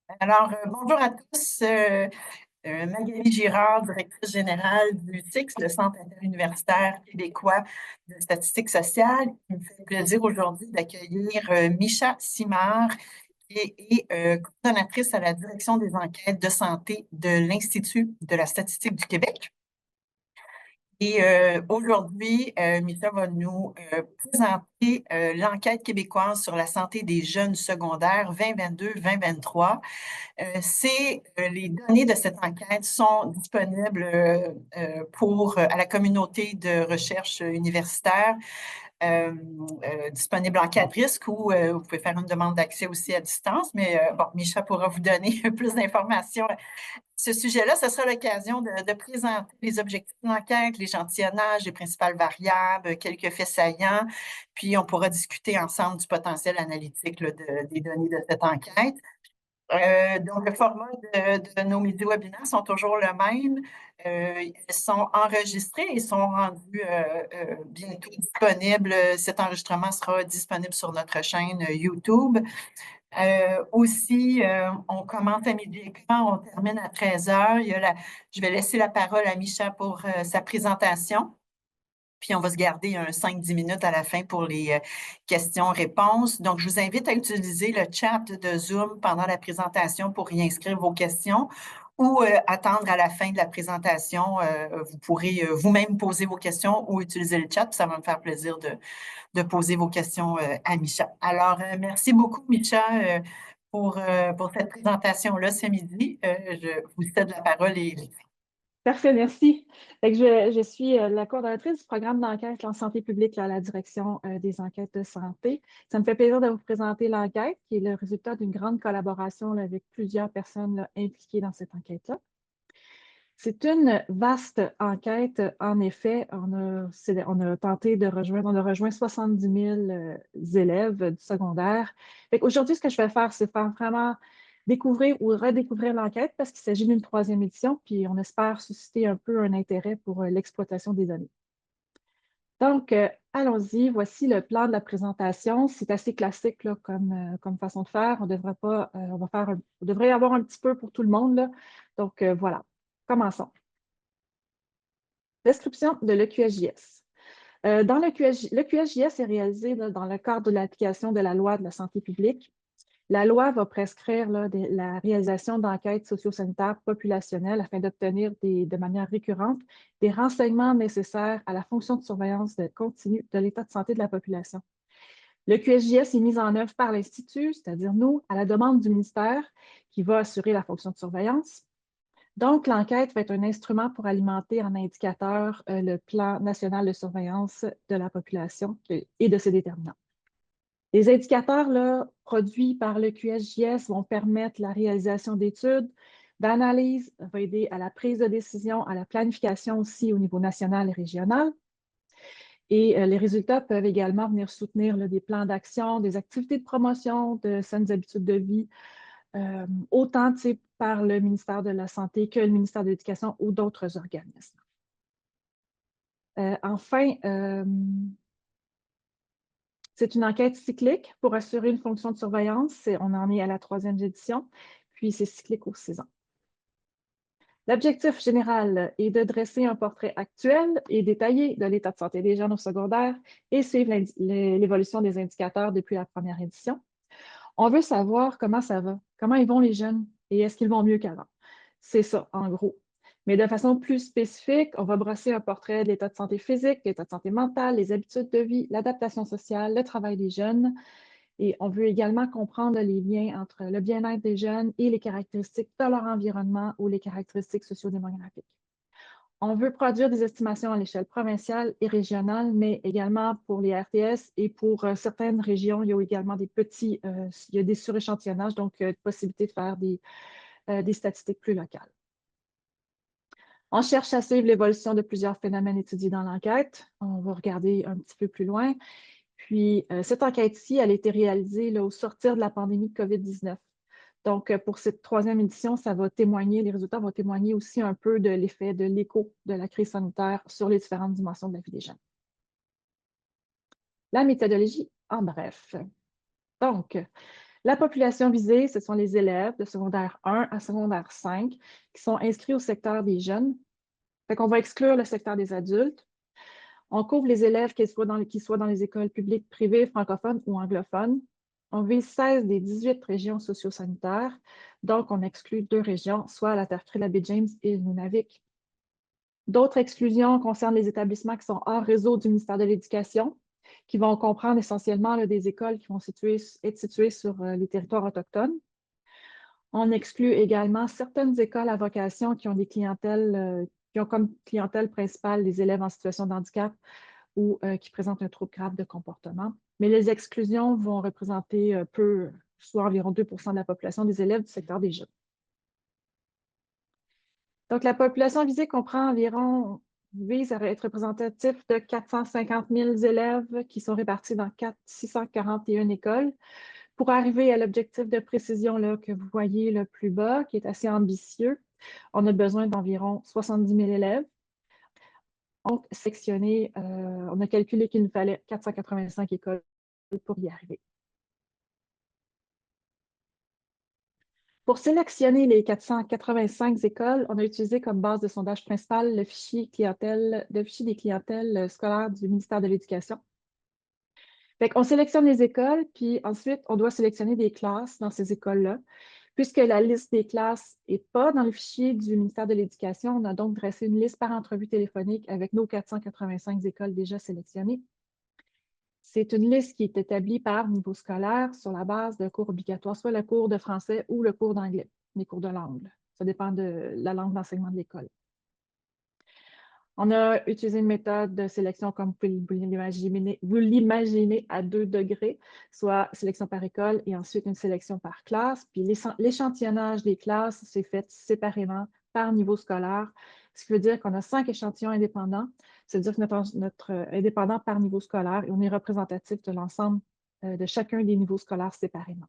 Alors, bonjour à tous. Magali Girard, directrice générale du CIX, le Centre interuniversitaire québécois de statistique sociale. Il me fait plaisir aujourd'hui d'accueillir Micha Simard, qui est coordonnatrice à la direction des enquêtes de santé de l'Institut de la statistique du Québec. Et aujourd'hui, Mita va nous présenter l'enquête québécoise sur la santé des jeunes secondaires 2022-2023. Les données de cette enquête sont disponibles à la communauté de recherche universitaire, disponible en cas de risque ou vous pouvez faire une demande d'accès aussi à distance. Mais bon, Micha pourra vous donner plus d'informations ce sujet-là. Ce sera l'occasion de présenter les objectifs de l'enquête, l'échantillonnage, les principales variables, quelques faits saillants, puis on pourra discuter ensemble du potentiel analytique là, des données de cette enquête. Donc, le format de nos midi-webinaires sont toujours le même. Ils sont enregistrés et sont rendus bientôt disponibles. Cet enregistrement sera disponible sur notre chaîne YouTube. Aussi, on commence à midi et quart, on termine à 13 heures. Je vais laisser la parole à Micha pour sa présentation. Puis, on va se garder un 5-10 minutes à la fin pour les questions-réponses. Donc, je vous invite à utiliser le chat de Zoom pendant la présentation pour y inscrire vos questions ou attendre à la fin de la présentation. Vous pourrez vous-même poser vos questions ou utiliser le chat. Puis ça va me faire plaisir de poser vos questions à Micha. Alors, merci beaucoup, Micha, pour cette présentation-là ce midi. Je vous cède la parole et Parfait, merci. Fait que je suis la coordonnatrice du programme d'enquête en santé publique là, à la direction des enquêtes de santé. Ça me fait plaisir de vous présenter l'enquête, qui est le résultat d'une grande collaboration là, avec plusieurs personnes là, impliquées dans cette enquête-là. C'est une vaste enquête. En effet, on a tenté de rejoindre, on a rejoint 70 000 élèves du secondaire. Aujourd'hui, ce que je vais faire, c'est faire vraiment découvrir ou redécouvrir l'enquête parce qu'il s'agit d'une troisième édition, puis on espère susciter un peu un intérêt pour l'exploitation des données. Donc, allons-y. Voici le plan de la présentation. C'est assez classique là, comme façon de faire. On devrait y avoir un petit peu pour tout le monde. Là. Donc, voilà. Commençons. Description de l'EQSJS. Dans l'EQSJS est réalisé là, dans le cadre de l'application de la loi de la santé publique. La loi va prescrire là, la réalisation d'enquêtes socio-sanitaires populationnelles afin d'obtenir de manière récurrente des renseignements nécessaires à la fonction de surveillance continue de l'état de santé de la population. Le QSJS est mis en œuvre par l'Institut, c'est-à-dire nous, à la demande du ministère qui va assurer la fonction de surveillance. Donc, l'enquête va être un instrument pour alimenter en indicateur le plan national de surveillance de la population et de ses déterminants. Les indicateurs là, produits par le QSJS vont permettre la réalisation d'études, d'analyse, va aider à la prise de décision, à la planification aussi au niveau national et régional. Et les résultats peuvent également venir soutenir là, des plans d'action, des activités de promotion, de saines habitudes de vie, autant par le ministère de la Santé que le ministère de l'Éducation ou d'autres organismes. Enfin, c'est une enquête cyclique pour assurer une fonction de surveillance. On en est à la 3e édition, puis c'est cyclique aux 6 ans. L'objectif général est de dresser un portrait actuel et détaillé de l'état de santé des jeunes au secondaire et suivre l'évolution des indicateurs depuis la première édition. On veut savoir comment ça va, comment ils vont les jeunes et est-ce qu'ils vont mieux qu'avant. C'est ça, en gros. Mais de façon plus spécifique, on va brosser un portrait de l'état de santé physique, l'état de santé mentale, les habitudes de vie, l'adaptation sociale, le travail des jeunes. Et on veut également comprendre les liens entre le bien-être des jeunes et les caractéristiques de leur environnement ou les caractéristiques sociodémographiques. On veut produire des estimations à l'échelle provinciale et régionale, mais également pour les RTS et pour certaines régions, il y a également il y a des suréchantillonnages, donc possibilité de faire des statistiques plus locales. On cherche à suivre l'évolution de plusieurs phénomènes étudiés dans l'enquête. On va regarder un petit peu plus loin. Puis, cette enquête-ci, elle a été réalisée là, au sortir de la pandémie de COVID-19. Donc, pour cette 3e édition, les résultats vont témoigner aussi un peu de l'effet de l'écho de la crise sanitaire sur les différentes dimensions de la vie des jeunes. La méthodologie, en bref. Donc, La population visée, ce sont les élèves de secondaire 1 à secondaire 5 qui sont inscrits au secteur des jeunes. Fait qu'on va exclure le secteur des adultes. On couvre les élèves qui soient dans les écoles publiques, privées, francophones ou anglophones. On vise 16 des 18 régions socio-sanitaires. Donc, on exclut 2 régions, soit la Terre-Crée, la baie James et le Nunavik. D'autres exclusions concernent les établissements qui sont hors réseau du ministère de l'Éducation, qui vont comprendre essentiellement là, des écoles qui vont être situées sur les territoires autochtones. On exclut également certaines écoles à vocation qui ont des clientèles, qui ont comme clientèle principale les élèves en situation de handicap ou qui présentent un trouble grave de comportement. Mais les exclusions vont représenter peu, soit environ 2 de la population des élèves du secteur des jeunes. Donc, la population visée comprend environ, vise à être représentatif de 450 000 élèves qui sont répartis dans 641 écoles pour arriver à l'objectif de précision là, que vous voyez le plus bas, qui est assez ambitieux. On a besoin d'environ 70 000 élèves. Donc, on a calculé qu'il nous fallait 485 écoles pour y arriver. Pour sélectionner les 485 écoles, on a utilisé comme base de sondage principal le fichier des clientèles scolaires du ministère de l'Éducation. On sélectionne les écoles, puis ensuite, on doit sélectionner des classes dans ces écoles-là. Puisque la liste des classes n'est pas dans le fichier du ministère de l'Éducation, on a donc dressé une liste par entrevue téléphonique avec nos 485 écoles déjà sélectionnées. C'est une liste qui est établie par niveau scolaire sur la base de cours obligatoires, soit le cours de français ou le cours d'anglais, les cours de langue. Ça dépend de la langue d'enseignement de l'école. On a utilisé une méthode de sélection comme vous l'imaginez à 2 degrés, soit sélection par école et ensuite une sélection par classe. Puis l'échantillonnage des classes s'est fait séparément par niveau scolaire, ce qui veut dire qu'on a 5 échantillons indépendants, c'est-à-dire que notre indépendant par niveau scolaire et on est représentatif de l'ensemble de chacun des niveaux scolaires séparément.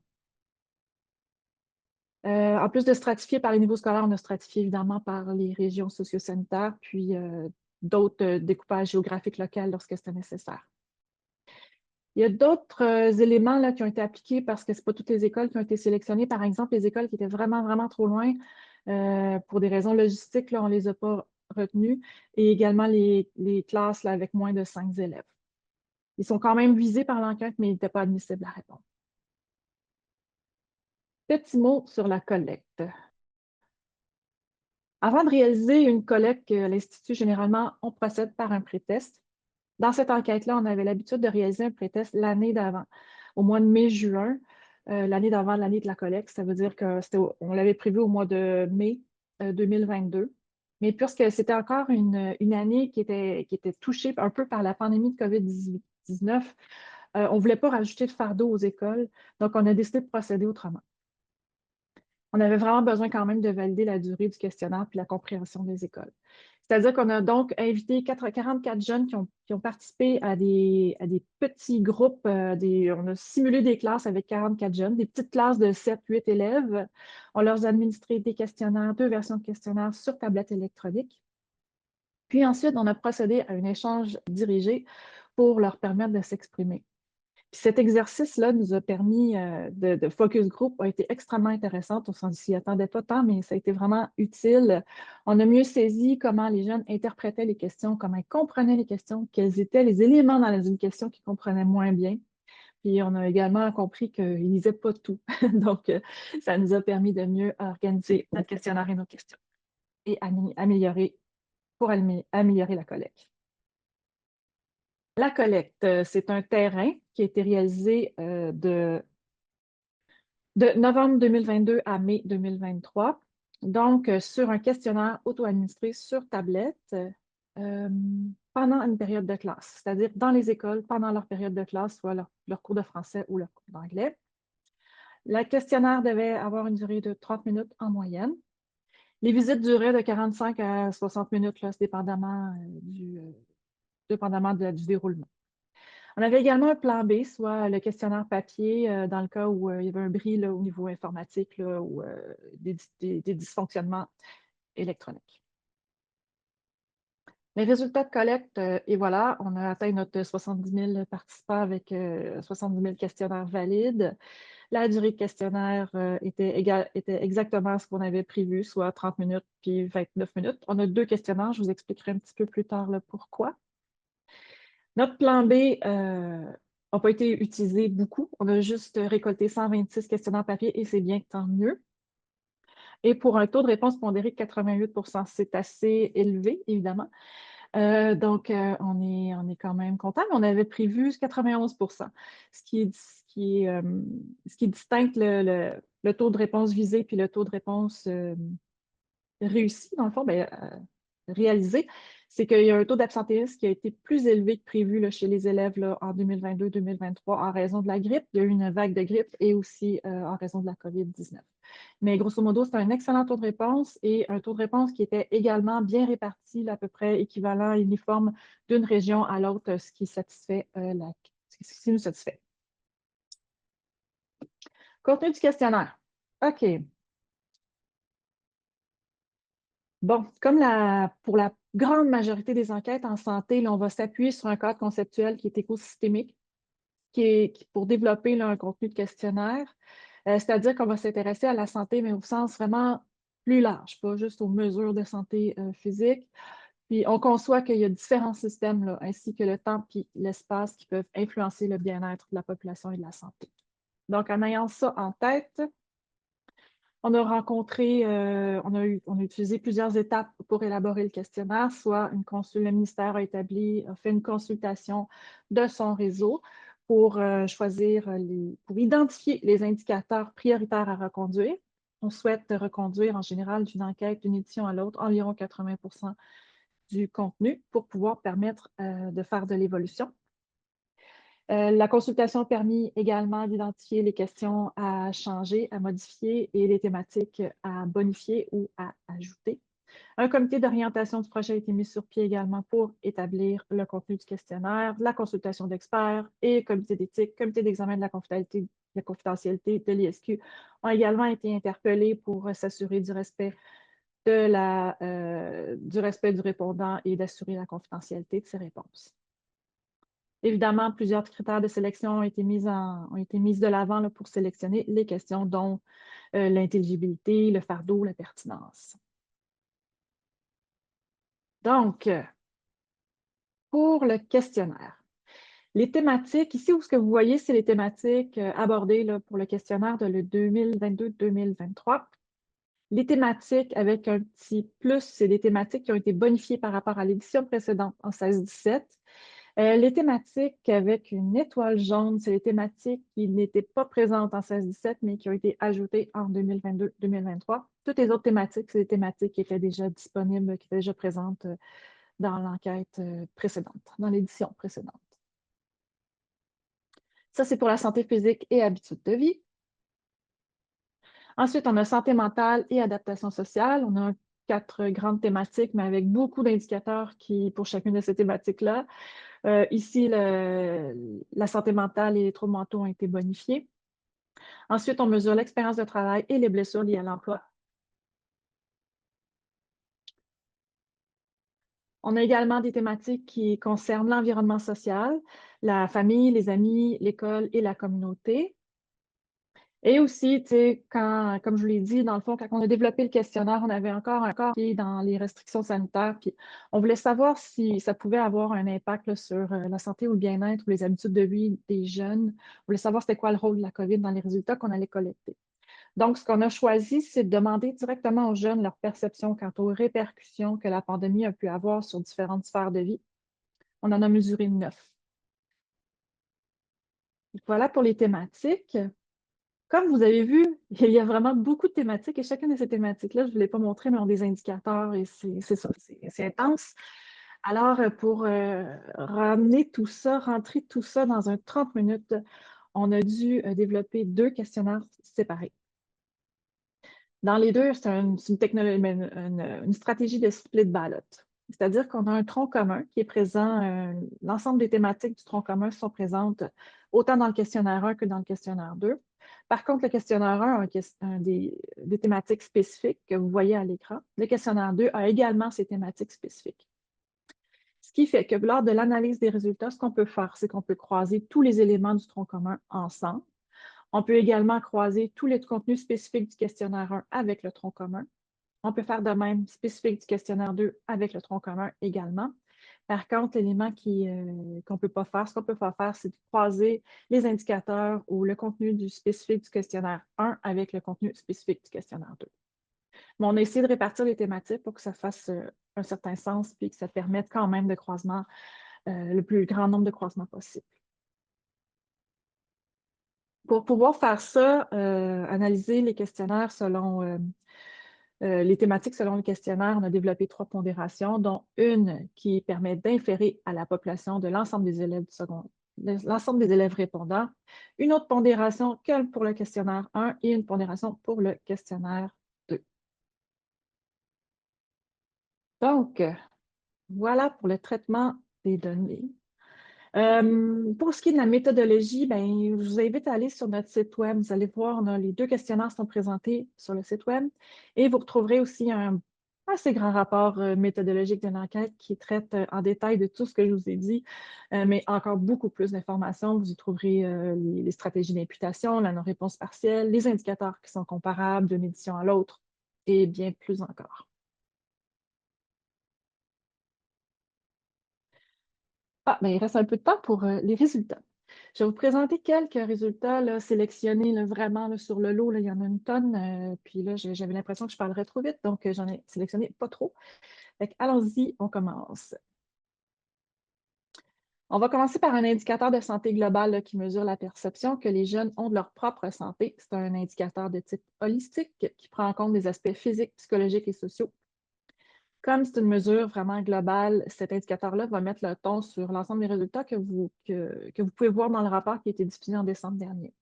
En plus de stratifier par les niveaux scolaires, on a stratifié évidemment par les régions socio-sanitaires, puis d'autres découpages géographiques locaux lorsque c'était nécessaire. Il y a d'autres éléments là, qui ont été appliqués parce que ce n'est pas toutes les écoles qui ont été sélectionnées. Par exemple, les écoles qui étaient vraiment, vraiment trop loin, pour des raisons logistiques, là, on ne les a pas retenues. Et également les classes là, avec moins de 5 élèves. Ils sont quand même visés par l'enquête, mais ils n'étaient pas admissibles à répondre. Petit mot sur la collecte. Avant de réaliser une collecte à l'Institut, généralement, on procède par un pré-test. Dans cette enquête-là, on avait l'habitude de réaliser un pré-test l'année d'avant, au mois de mai-juin, l'année d'avant l'année de la collecte. Ça veut dire qu'on l'avait prévu au mois de mai 2022. Mais puisque c'était encore une année qui était touchée un peu par la pandémie de COVID-19, on ne voulait pas rajouter de fardeau aux écoles, donc on a décidé de procéder autrement. On avait vraiment besoin quand même de valider la durée du questionnaire puis la compréhension des écoles. C'est-à-dire qu'on a donc invité 44 jeunes qui ont participé à des petits groupes. On a simulé des classes avec 44 jeunes, des petites classes de 7-8 élèves. On leur a administré des questionnaires, 2 versions de questionnaires sur tablette électronique. Puis ensuite, on a procédé à un échange dirigé pour leur permettre de s'exprimer. Puis cet exercice-là nous a permis de focus group, a été extrêmement intéressant. On ne s'y attendait pas tant, mais ça a été vraiment utile. On a mieux saisi comment les jeunes interprétaient les questions, comment ils comprenaient les questions, quels étaient les éléments dans une question qu'ils comprenaient moins bien. Puis on a également compris qu'ils ne lisaient pas tout. Donc, ça nous a permis de mieux organiser notre questionnaire et nos questions et améliorer la collecte. La collecte, c'est un terrain qui a été réalisé de novembre 2022 à mai 2023, donc sur un questionnaire auto-administré sur tablette pendant une période de classe, c'est-à-dire dans les écoles pendant leur période de classe, soit leur cours de français ou leur cours d'anglais. Le questionnaire devait avoir une durée de 30 minutes en moyenne. Les visites duraient de 45 à 60 minutes, là, dépendamment du déroulement. On avait également un plan B, soit le questionnaire papier, dans le cas où il y avait un bris là, au niveau informatique là, ou des dysfonctionnements électroniques. Les résultats de collecte, et voilà, on a atteint notre 70 000 participants avec 70 000 questionnaires valides. La durée de questionnaire était exactement ce qu'on avait prévu, soit 30 minutes puis 29 minutes. On a 2 questionnaires, je vous expliquerai un petit peu plus tard le pourquoi. Notre plan B n'a pas été utilisé beaucoup. On a juste récolté 126 questionnaires papier et c'est bien, tant mieux. Et pour un taux de réponse pondéré de 88 c'est assez élevé, évidemment. Donc, on est quand même content, mais on avait prévu 91 ce qui distingue le taux de réponse visé puis le taux de réponse réussi, dans le fond, réalisé, c'est qu'il y a un taux d'absentéisme qui a été plus élevé que prévu là, chez les élèves là, en 2022-2023 en raison de la grippe. Il y a eu une vague de grippe et aussi en raison de la COVID-19. Mais grosso modo, c'est un excellent taux de réponse et un taux de réponse qui était également bien réparti, là, à peu près équivalent, uniforme d'une région à l'autre, ce qui satisfait ce qui nous satisfait. Contenu du questionnaire. OK. Bon, comme pour la grande majorité des enquêtes en santé, là, on va s'appuyer sur un cadre conceptuel qui est écosystémique, pour développer là, un contenu de questionnaire. C'est-à-dire qu'on va s'intéresser à la santé, mais au sens vraiment plus large, pas juste aux mesures de santé physique. Puis on conçoit qu'il y a différents systèmes, là, ainsi que le temps et l'espace qui peuvent influencer le bien-être de la population et de la santé. Donc, en ayant ça en tête, on a rencontré, on a utilisé plusieurs étapes pour élaborer le questionnaire, soit le ministère a fait une consultation de son réseau pour pour identifier les indicateurs prioritaires à reconduire. On souhaite reconduire en général d'une enquête, d'une édition à l'autre, environ 80 du contenu pour pouvoir permettre de faire de l'évolution. La consultation a permis également d'identifier les questions à changer, à modifier et les thématiques à bonifier ou à ajouter. Un comité d'orientation du projet a été mis sur pied également pour établir le contenu du questionnaire, la consultation d'experts et comité d'éthique, comité d'examen de la confidentialité de l'ISQ ont également été interpellés pour s'assurer du respect du répondant et d'assurer la confidentialité de ses réponses. Évidemment, plusieurs critères de sélection ont été mis de l'avant pour sélectionner les questions, dont l'intelligibilité, le fardeau, la pertinence. Donc, pour le questionnaire, les thématiques, ici où ce que vous voyez, c'est les thématiques abordées là, pour le questionnaire de 2022-2023. Les thématiques avec un petit plus, c'est des thématiques qui ont été bonifiées par rapport à l'édition précédente en 16-17. Les thématiques avec une étoile jaune, c'est les thématiques qui n'étaient pas présentes en 16-17, mais qui ont été ajoutées en 2022-2023. Toutes les autres thématiques, c'est des thématiques qui étaient déjà disponibles, qui étaient déjà présentes dans l'enquête précédente, dans l'édition précédente. Ça, c'est pour la santé physique et habitudes de vie. Ensuite, on a santé mentale et adaptation sociale. On a 4 grandes thématiques, mais avec beaucoup d'indicateurs pour chacune de ces thématiques-là. Ici, la santé mentale et les troubles mentaux ont été bonifiés. Ensuite, on mesure l'expérience de travail et les blessures liées à l'emploi. On a également des thématiques qui concernent l'environnement social, la famille, les amis, l'école et la communauté. Et aussi, comme je vous l'ai dit, dans le fond, quand on a développé le questionnaire, on avait encore un corps qui est dans les restrictions sanitaires. Puis on voulait savoir si ça pouvait avoir un impact là, sur la santé ou le bien-être ou les habitudes de vie des jeunes. On voulait savoir c'était quoi le rôle de la COVID dans les résultats qu'on allait collecter. Donc, ce qu'on a choisi, c'est de demander directement aux jeunes leur perception quant aux répercussions que la pandémie a pu avoir sur différentes sphères de vie. On en a mesuré 9. Voilà pour les thématiques. Comme vous avez vu, il y a vraiment beaucoup de thématiques et chacune de ces thématiques-là, je ne vous l'ai pas montré, mais ont des indicateurs et c'est ça, c'est intense. Alors, pour rentrer tout ça dans un 30 minutes, on a dû développer 2 questionnaires séparés. Dans les deux, c'est une stratégie de split ballot. C'est-à-dire qu'on a un tronc commun qui est présent, l'ensemble des thématiques du tronc commun sont présentes autant dans le questionnaire 1 que dans le questionnaire 2. Par contre, le questionnaire 1 a des thématiques spécifiques que vous voyez à l'écran. Le questionnaire 2 a également ses thématiques spécifiques. Ce qui fait que lors de l'analyse des résultats, ce qu'on peut faire, c'est qu'on peut croiser tous les éléments du tronc commun ensemble. On peut également croiser tous les contenus spécifiques du questionnaire 1 avec le tronc commun. On peut faire de même spécifique du questionnaire 2 avec le tronc commun également. Par contre, l'élément qu'on ne peut pas faire, ce qu'on ne peut pas faire, c'est de croiser les indicateurs ou le contenu du spécifique du questionnaire 1 avec le contenu spécifique du questionnaire 2. Mais on a essayé de répartir les thématiques pour que ça fasse un certain sens puis que ça permette quand même de croisement, le plus grand nombre de croisements possible. Pour pouvoir faire ça, analyser les questionnaires selon les thématiques selon le questionnaire, on a développé 3 pondérations, dont une qui permet d'inférer à la population de l'ensemble des élèves du secondaire, l'ensemble des élèves répondants, une autre pondération que pour le questionnaire 1 et une pondération pour le questionnaire 2. Donc, voilà pour le traitement des données. Pour ce qui est de la méthodologie, ben, je vous invite à aller sur notre site web. Vous allez voir, les 2 questionnaires sont présentés sur le site web et vous retrouverez aussi un assez grand rapport méthodologique d'une enquête qui traite en détail de tout ce que je vous ai dit, mais encore beaucoup plus d'informations. Vous y trouverez les stratégies d'imputation, la non-réponse partielle, les indicateurs qui sont comparables d'une édition à l'autre et bien plus encore. Ah, ben, il reste un peu de temps pour les résultats. Je vais vous présenter quelques résultats là, sélectionnés là, vraiment là, sur le lot. Là, il y en a une tonne. Puis là, j'avais l'impression que je parlerais trop vite, donc j'en ai sélectionné pas trop. Allons-y, on commence. On va commencer par un indicateur de santé globale là, qui mesure la perception que les jeunes ont de leur propre santé. C'est un indicateur de type holistique qui prend en compte des aspects physiques, psychologiques et sociaux. Comme c'est une mesure vraiment globale, cet indicateur-là va mettre le ton sur l'ensemble des résultats que vous pouvez voir dans le rapport qui a été diffusé en décembre dernier.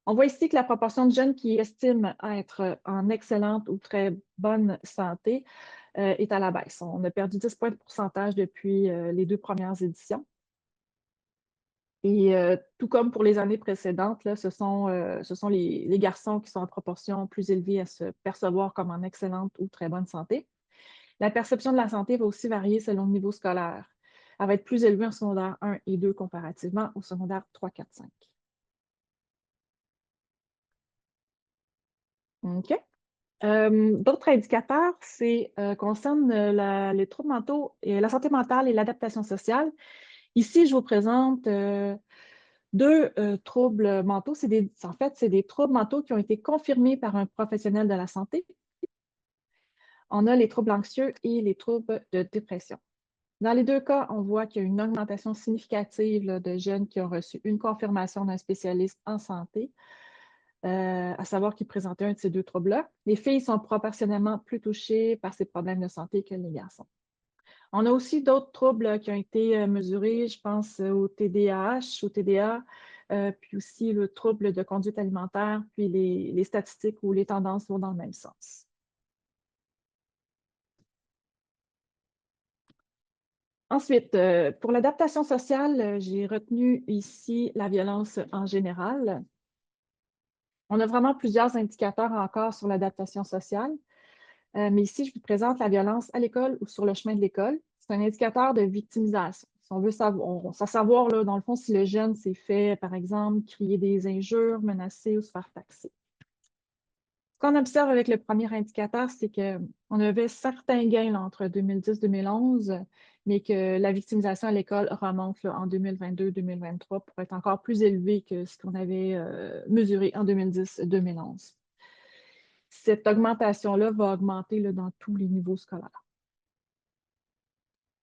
On voit ici que la proportion de jeunes qui estiment être en excellente ou très bonne santé est à la baisse. On a perdu 10 points de pourcentage depuis les 2 premières éditions. Et tout comme pour les années précédentes, là, ce sont les garçons qui sont en proportion plus élevée à se percevoir comme en excellente ou très bonne santé. La perception de la santé va aussi varier selon le niveau scolaire. Elle va être plus élevée en secondaire 1 et 2 comparativement au secondaire 3, 4, 5. OK. D'autres indicateurs concernent les troubles mentaux et la santé mentale et l'adaptation sociale. Ici, je vous présente 2 troubles mentaux. En fait, c'est des troubles mentaux qui ont été confirmés par un professionnel de la santé. On a les troubles anxieux et les troubles de dépression. Dans les 2 cas, on voit qu'il y a une augmentation significative là, de jeunes qui ont reçu une confirmation d'un spécialiste en santé, à savoir qu'ils présentaient un de ces 2 troubles-là. Les filles sont proportionnellement plus touchées par ces problèmes de santé que les garçons. On a aussi d'autres troubles qui ont été mesurés, je pense au TDAH, au TDA, puis aussi le trouble de conduite alimentaire, puis les statistiques ou les tendances vont dans le même sens. Ensuite, pour l'adaptation sociale, j'ai retenu ici la violence en général. On a vraiment plusieurs indicateurs encore sur l'adaptation sociale, mais ici, je vous présente la violence à l'école ou sur le chemin de l'école. C'est un indicateur de victimisation. Si on veut savoir, là, dans le fond, si le jeune s'est fait, par exemple, crier des injures, menacer ou se faire taxer. Ce qu'on observe avec le premier indicateur, c'est qu'on avait certains gains là, entre 2010 et 2011, mais que la victimisation à l'école remonte là, en 2022-2023 pour être encore plus élevée que ce qu'on avait mesuré en 2010-2011. Cette augmentation-là va augmenter là, dans tous les niveaux scolaires.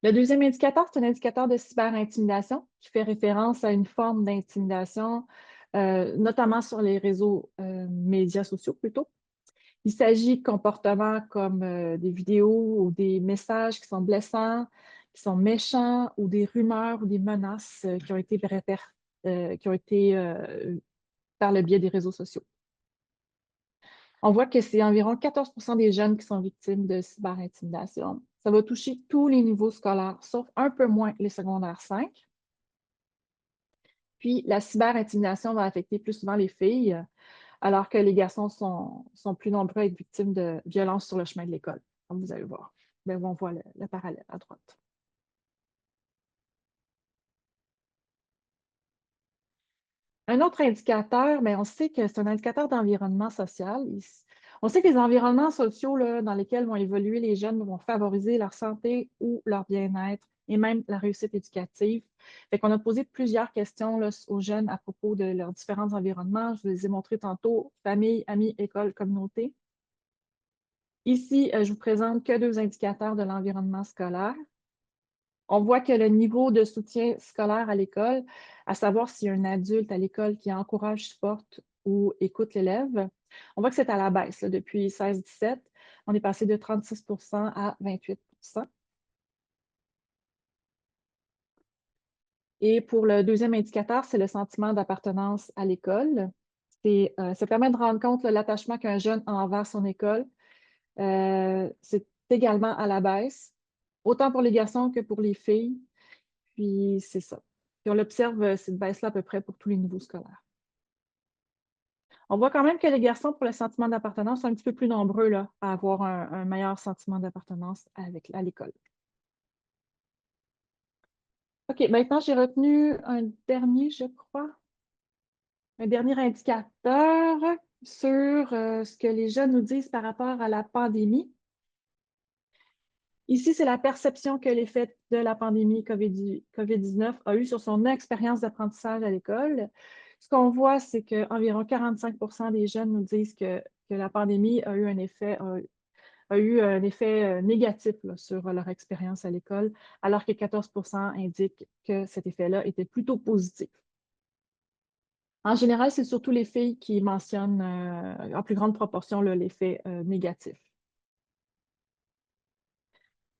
Le deuxième indicateur, c'est un indicateur de cyberintimidation qui fait référence à une forme d'intimidation, notamment sur les réseaux médias sociaux plutôt. Il s'agit de comportements comme des vidéos ou des messages qui sont blessants, qui sont méchants, ou des rumeurs ou des menaces qui ont été par le biais des réseaux sociaux. On voit que c'est environ 14% des jeunes qui sont victimes de cyberintimidation. Ça va toucher tous les niveaux scolaires, sauf un peu moins les secondaires 5. Puis, la cyberintimidation va affecter plus souvent les filles, alors que les garçons sont plus nombreux à être victimes de violences sur le chemin de l'école, comme vous allez voir. Bien, on voit le parallèle à droite. Un autre indicateur, mais on sait que c'est un indicateur d'environnement social. On sait que les environnements sociaux là, dans lesquels vont évoluer les jeunes vont favoriser leur santé ou leur bien-être et même la réussite éducative. Fait qu'on a posé plusieurs questions là, aux jeunes à propos de leurs différents environnements. Je vous les ai montrés tantôt, famille, amis, école, communauté. Ici, je vous présente que 2 indicateurs de l'environnement scolaire. On voit que le niveau de soutien scolaire à l'école, à savoir s'il y a un adulte à l'école qui encourage, supporte ou écoute l'élève, on voit que c'est à la baisse là, depuis 16-17. On est passé de 36 à 28 Et pour le deuxième indicateur, c'est le sentiment d'appartenance à l'école. Ça permet de rendre compte de l'attachement qu'un jeune a envers son école. C'est également à la baisse, autant pour les garçons que pour les filles. Puis c'est ça. Puis on l'observe, cette baisse-là à peu près pour tous les niveaux scolaires. On voit quand même que les garçons, pour le sentiment d'appartenance, sont un petit peu plus nombreux là, à avoir un meilleur sentiment d'appartenance à l'école. OK, maintenant j'ai retenu un dernier, je crois, un dernier indicateur sur ce que les jeunes nous disent par rapport à la pandémie. Ici, c'est la perception que l'effet de la pandémie COVID-19 a eu sur son expérience d'apprentissage à l'école. Ce qu'on voit, c'est qu'environ 45 des jeunes nous disent que la pandémie a eu un effet, négatif là, sur leur expérience à l'école, alors que 14 indiquent que cet effet-là était plutôt positif. En général, c'est surtout les filles qui mentionnent en plus grande proportion l'effet négatif.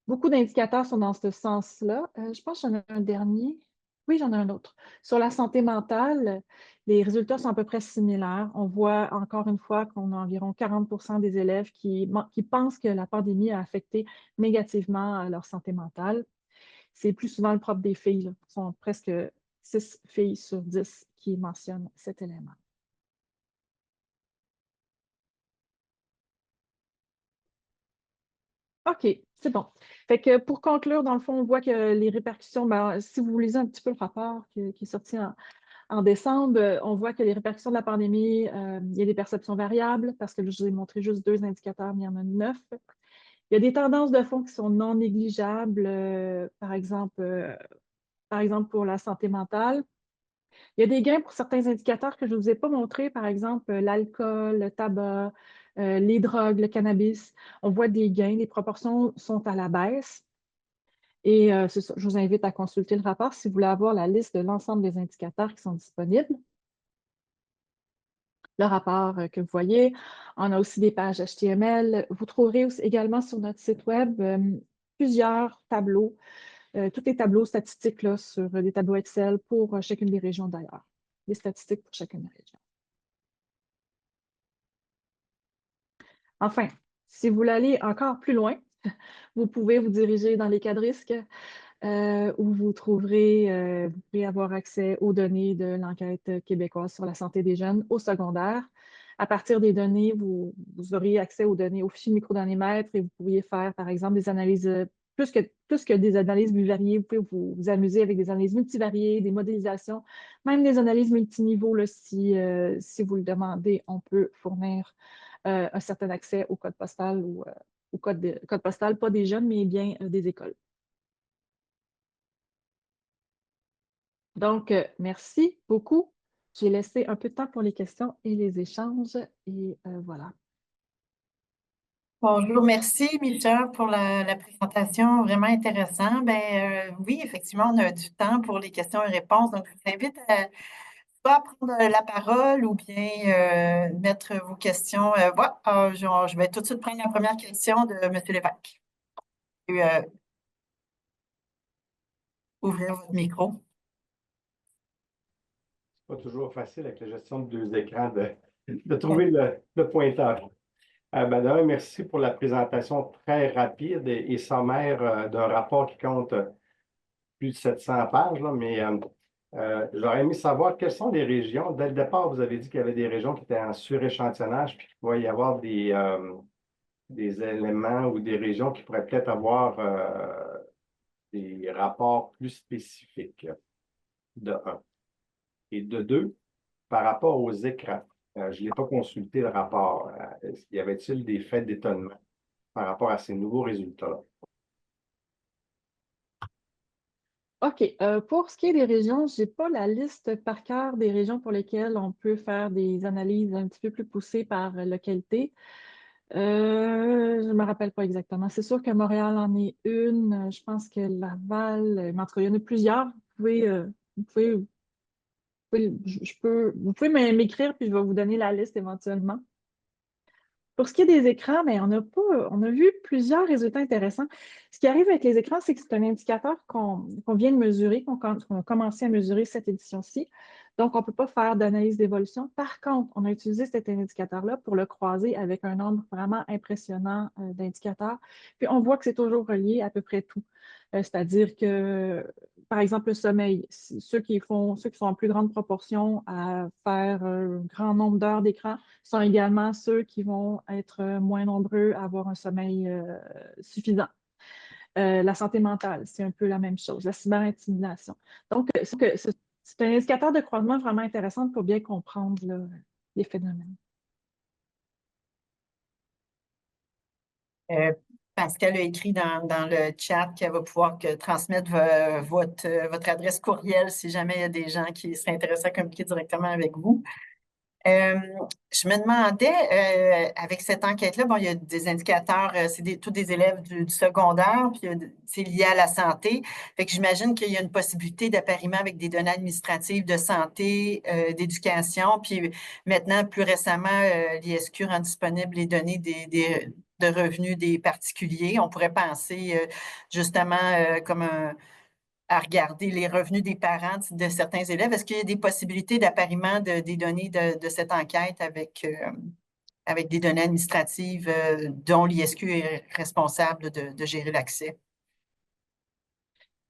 Beaucoup d'indicateurs sont dans ce sens-là. Je pense que j'en ai un dernier. Oui, j'en ai un autre. Sur la santé mentale, les résultats sont à peu près similaires. On voit encore une fois qu'on a environ 40 des élèves qui pensent que la pandémie a affecté négativement leur santé mentale. C'est plus souvent le propre des filles. Là. Ce sont presque 6 filles sur 10 qui mentionnent cet élément. OK, c'est bon. Fait que pour conclure, dans le fond, on voit que les répercussions, si vous lisez un petit peu le rapport qui est sorti en décembre, on voit que les répercussions de la pandémie, il y a des perceptions variables parce que je vous ai montré juste 2 indicateurs, mais il y en a 9. Il y a des tendances de fond qui sont non négligeables, par exemple pour la santé mentale. Il y a des gains pour certains indicateurs que je ne vous ai pas montrés, par exemple l'alcool, le tabac, les drogues, le cannabis. On voit des gains, les proportions sont à la baisse. Et c'est ça, je vous invite à consulter le rapport si vous voulez avoir la liste de l'ensemble des indicateurs qui sont disponibles. Le rapport que vous voyez, on a aussi des pages HTML. Vous trouverez aussi également sur notre site web plusieurs tableaux, tous les tableaux statistiques là, sur des tableaux Excel pour chacune des régions d'ailleurs. Les statistiques pour chacune des régions. Enfin, si vous voulez aller encore plus loin, vous pouvez vous diriger dans les cas de risque où vous pourrez avoir accès aux données de l'enquête québécoise sur la santé des jeunes au secondaire. À partir des données, vous auriez accès aux données au fichier microdonnées-mètres et vous pourriez faire, par exemple, des analyses, plus que des analyses bivariées, vous pouvez vous amuser avec des analyses multivariées, des modélisations, même des analyses multiniveaux, là, si vous le demandez, on peut fournir un certain accès au code postal ou au code postal, pas des jeunes, mais bien des écoles. Donc, merci beaucoup. J'ai laissé un peu de temps pour les questions et les échanges. Et voilà. Bonjour, merci Michel pour la présentation, vraiment intéressant. Oui, effectivement, on a du temps pour les questions et réponses, donc je vous invite à soit prendre la parole ou bien mettre vos questions. Voilà, je vais tout de suite prendre la première question de M. Lévesque. Et, ouvrir votre micro. Pas toujours facile avec la gestion de 2 écrans de trouver le pointeur. D'abord, merci pour la présentation très rapide et sommaire d'un rapport qui compte plus de 700 pages, là, mais j'aurais aimé savoir quelles sont les régions. Dès le départ, vous avez dit qu'il y avait des régions qui étaient en suréchantillonnage, puis qu'il pouvait y avoir des éléments ou des régions qui pourraient peut-être avoir des rapports plus spécifiques, de un. Et de deux, par rapport aux écrans, je n'ai pas consulté le rapport. Y avait-il des faits d'étonnement par rapport à ces nouveaux résultats-là? OK. Pour ce qui est des régions, je n'ai pas la liste par cœur des régions pour lesquelles on peut faire des analyses un petit peu plus poussées par localité. Je ne me rappelle pas exactement. C'est sûr que Montréal en est une. Je pense que Laval, mais en tout cas, il y en a plusieurs. Vous pouvez, vous pouvez m'écrire, puis je vais vous donner la liste éventuellement. Pour ce qui est des écrans, mais on a vu plusieurs résultats intéressants. Ce qui arrive avec les écrans, c'est que c'est un indicateur qu'on vient de mesurer, qu'on a commencé à mesurer cette édition-ci. Donc, on ne peut pas faire d'analyse d'évolution. Par contre, on a utilisé cet indicateur-là pour le croiser avec un nombre vraiment impressionnant d'indicateurs. Puis, on voit que c'est toujours relié à peu près tout. C'est-à-dire que, par exemple, le sommeil, ceux qui sont en plus grande proportion à faire un grand nombre d'heures d'écran sont également ceux qui vont être moins nombreux à avoir un sommeil suffisant. La santé mentale, c'est un peu la même chose. La cyberintimidation. Donc, c'est un indicateur de croisement vraiment intéressant pour bien comprendre là, les phénomènes. Pascal a écrit dans le chat qu'elle va pouvoir transmettre votre adresse courriel si jamais il y a des gens qui seraient intéressés à communiquer directement avec vous. Je me demandais, avec cette enquête-là, bon, il y a des indicateurs, c'est tous des élèves du secondaire, puis c'est lié à la santé. Fait que j'imagine qu'il y a une possibilité d'appariement avec des données administratives de santé, d'éducation, puis maintenant, plus récemment, l'ISQ rend disponible les données de revenus des particuliers. On pourrait penser justement comme à regarder les revenus des parents de certains élèves. Est-ce qu'il y a des possibilités d'appariement des données de cette enquête avec des données administratives dont l'ISQ est responsable de gérer l'accès?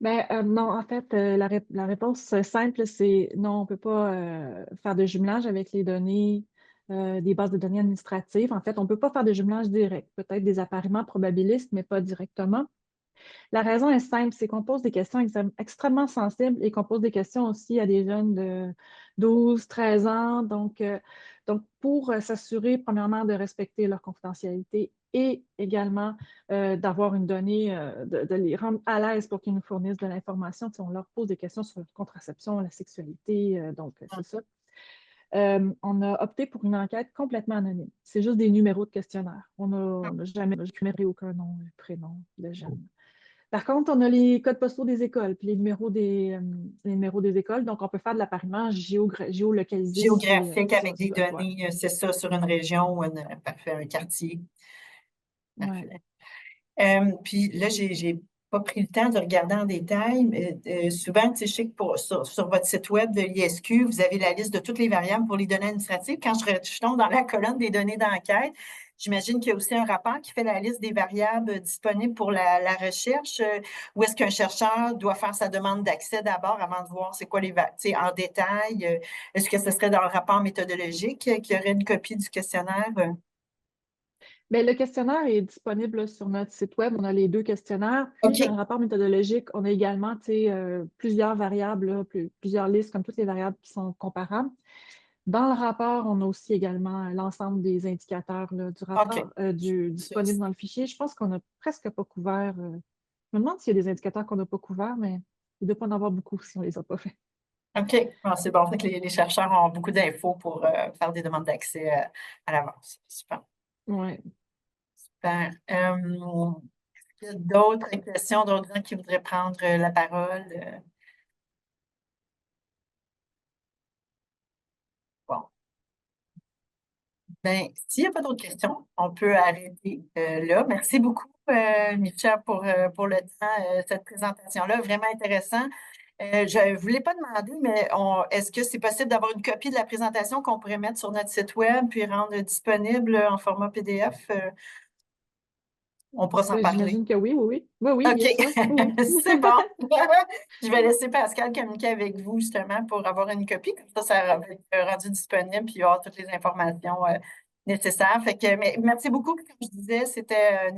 Ben, non, en fait, la réponse simple, c'est non, on ne peut pas faire de jumelage avec les données des bases de données administratives. En fait, on ne peut pas faire de jumelage direct. Peut-être des appariements probabilistes, mais pas directement. La raison est simple, c'est qu'on pose des questions extrêmement sensibles et qu'on pose des questions aussi à des jeunes de 12, 13 ans. Donc pour s'assurer, premièrement, de respecter leur confidentialité et également d'avoir une donnée, de les rendre à l'aise pour qu'ils nous fournissent de l'information. On leur pose des questions sur la contraception, la sexualité, c'est ça. On a opté pour une enquête complètement anonyme. C'est juste des numéros de questionnaire. On n'a jamais généré aucun nom, prénom de jeune. Par contre, on a les codes postaux des écoles, puis les numéros des écoles. Donc, on peut faire de l'appariement géolocalisé. Géographique avec Si des on le souhaite. données, c'est ça, sur une région ou parfait, un quartier. Ouais. Parfait. Puis là, j'ai pas pris le temps de regarder en détail, mais souvent, tu sais, je sais que sur votre site web de l'ISQ, vous avez la liste de toutes les variables pour les données administratives. Quand je tombe dans la colonne des données d'enquête, j'imagine qu'il y a aussi un rapport qui fait la liste des variables disponibles pour la recherche. Où est-ce qu'un chercheur doit faire sa demande d'accès d'abord avant de voir c'est quoi tu sais, en détail? Est-ce que ce serait dans le rapport méthodologique qu'il y aurait une copie du questionnaire? Bien, le questionnaire est disponible sur notre site web. On a les deux questionnaires. Puis, OK. dans le rapport méthodologique, on a également plusieurs variables, là, plusieurs listes, comme toutes les variables qui sont comparables. Dans le rapport, on a aussi également l'ensemble des indicateurs là, du OK. rapport disponibles dans le fichier. Je pense qu'on n'a presque pas couvert. Je me demande s'il y a des indicateurs qu'on n'a pas couverts, mais il ne doit pas en avoir beaucoup si on ne les a pas fait. OK. Ah, c'est bon. Fait que les chercheurs ont beaucoup d'infos pour faire des demandes d'accès à l'avance. Super. Ouais. Super. Est-ce qu'il y a d'autres questions, d'autres gens qui voudraient prendre la parole? Bon. Ben, s'il n'y a pas d'autres questions, on peut arrêter là. Merci beaucoup, Micha, pour le temps, cette présentation-là. Vraiment intéressant. Je ne voulais pas demander, mais est-ce que c'est possible d'avoir une copie de la présentation qu'on pourrait mettre sur notre site web puis rendre disponible en format PDF? On pourra s'en parler. J'imagine que oui, oui, oui. Oui, oui, OK, bien sûr. Oui, oui. c'est bon. Je vais laisser Pascal communiquer avec vous justement pour avoir une copie. Comme ça va être rendu disponible puis il y aura toutes les informations nécessaires. Fait que, mais merci beaucoup. Comme je disais, c'était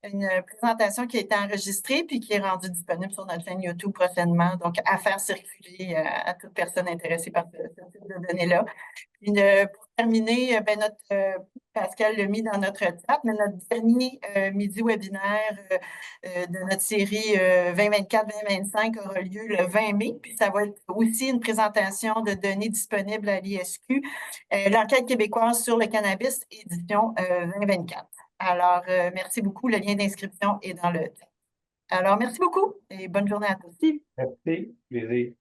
une présentation qui a été enregistrée puis qui est rendue disponible sur notre chaîne YouTube prochainement. Donc, à faire circuler à toute personne intéressée par ce type de données-là. Pour terminer, Pascal l'a mis dans notre chat, mais notre dernier midi webinaire de notre série 2024-2025 aura lieu le 20 mai, puis ça va être aussi une présentation de données disponibles à l'ISQ, l'enquête québécoise sur le cannabis, édition 2024. Alors, merci beaucoup. Le lien d'inscription est dans le chat. Alors, merci beaucoup et bonne journée à tous. Merci, plaisir.